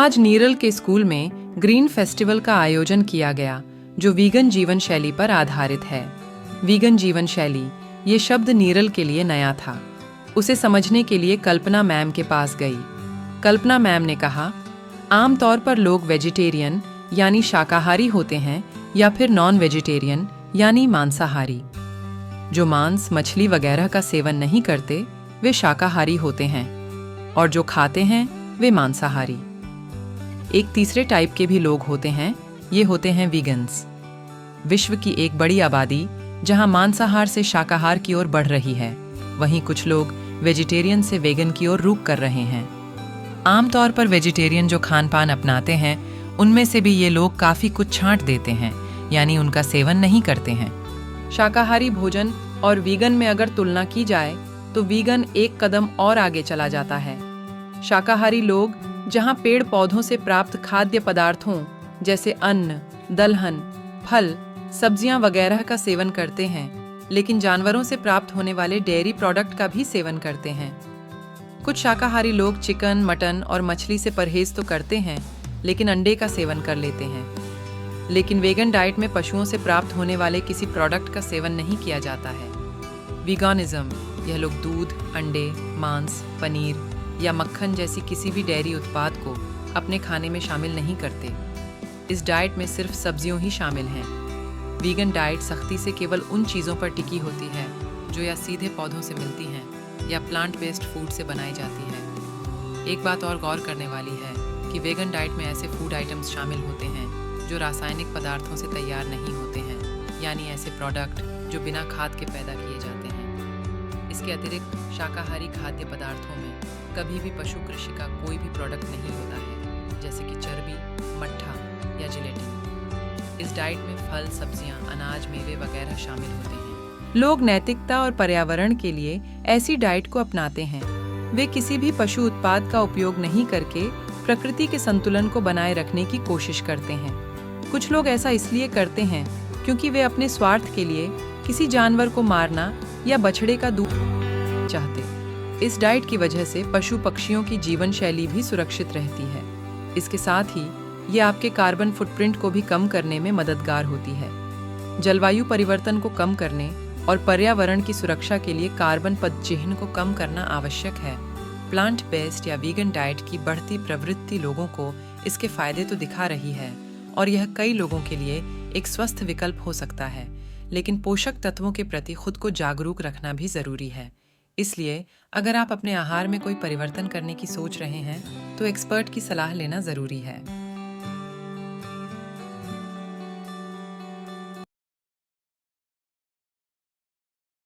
आज नीरल के स्कूल में ग्रीन फेस्टिवल का आयोजन किया गया जो वीगन जीवन शैली पर आधारित है। वीगन जीवन शैली, ये शब्द नीरल के लिए नया था। उसे समझने के लिए कल्पना मैम के पास गई। कल्पना मैम ने कहा, आमतौर पर लोग वेजिटेरियन यानी शाकाहारी होते हैं या फिर नॉन वेजिटेरियन यानी मांसाहारी। जो मांस, मछली वगैरह का सेवन नहीं करते वे शाकाहारी होते हैं और जो खाते हैं वे मांसाहारी। एक तीसरे टाइप के भी लोग होते हैं, ये होते हैं वीगन्स। विश्व की एक बड़ी आबादी जहां मांसाहार से शाकाहार की ओर बढ़ रही है, वहीं कुछ लोग वेजिटेरियन से वेगन की ओर रुख कर रहे हैं। आमतौर पर वेजिटेरियन जो खान पान अपनाते हैं उनमें से भी ये लोग काफ़ी कुछ छांट देते हैं, यानी उनका सेवन नहीं करते हैं। शाकाहारी भोजन और वीगन में अगर तुलना की जाए तो वीगन एक कदम और आगे चला जाता है। शाकाहारी लोग जहां पेड़ पौधों से प्राप्त खाद्य पदार्थों जैसे अन्न, दलहन, फल, सब्जियां वगैरह का सेवन करते हैं, लेकिन जानवरों से प्राप्त होने वाले डेयरी प्रोडक्ट का भी सेवन करते हैं। कुछ शाकाहारी लोग चिकन, मटन और मछली से परहेज तो करते हैं, लेकिन अंडे का सेवन कर लेते हैं। लेकिन वेगन डाइट में पशुओं से प्राप्त होने वाले किसी प्रोडक्ट का सेवन नहीं किया जाता है। वीगनिज्म, यह लोग दूध, अंडे, मांस, पनीर या मक्खन जैसी किसी भी डेयरी उत्पाद को अपने खाने में शामिल नहीं करते। इस डाइट में सिर्फ सब्जियों ही शामिल हैं। वीगन डाइट सख्ती से केवल उन चीज़ों पर टिकी होती है जो या सीधे पौधों से मिलती हैं या प्लांट बेस्ड फूड से बनाई जाती है। एक बात और गौर करने वाली है कि वेगन डाइट में ऐसे फूड आइटम्स शामिल होते हैं जो रासायनिक पदार्थों से तैयार नहीं होते हैं, यानी ऐसे प्रोडक्ट जो बिना खाद के पैदा किए जाते हैं। इसके अतिरिक्त शाकाहारी खाद्य पदार्थों में कभी भी पशु कृषि का कोई भी प्रोडक्ट नहीं होता है, जैसे कि चर्बी, मट्ठा या जिलेटिन। इस डाइट में फल, सब्जियां, अनाज, मेवे वगैरह शामिल होते हैं। लोग नैतिकता और पर्यावरण के लिए ऐसी डाइट को अपनाते हैं। वे किसी भी पशु उत्पाद का उपयोग नहीं करके प्रकृति के संतुलन को बनाए रखने की कोशिश करते हैं। कुछ लोग ऐसा इसलिए करते हैं क्योंकि वे अपने स्वार्थ के लिए किसी जानवर को मारना या बछड़े का दूध चाहते। इस डाइट की वजह से पशु पक्षियों की जीवन शैली भी सुरक्षित रहती है। इसके साथ ही ये आपके कार्बन फुटप्रिंट को भी कम करने में मददगार होती है। जलवायु परिवर्तन को कम करने और पर्यावरण की सुरक्षा के लिए कार्बन पदचिह्न को कम करना आवश्यक है। प्लांट बेस्ड या वीगन डाइट की बढ़ती प्रवृत्ति लोगों को इसके फायदे तो दिखा रही है और यह कई लोगों के लिए एक स्वस्थ विकल्प हो सकता है, लेकिन पोषक तत्वों के प्रति खुद को जागरूक रखना भी जरूरी है। इसलिए अगर आप अपने आहार में कोई परिवर्तन करने की सोच रहे हैं तो एक्सपर्ट की सलाह लेना जरूरी है।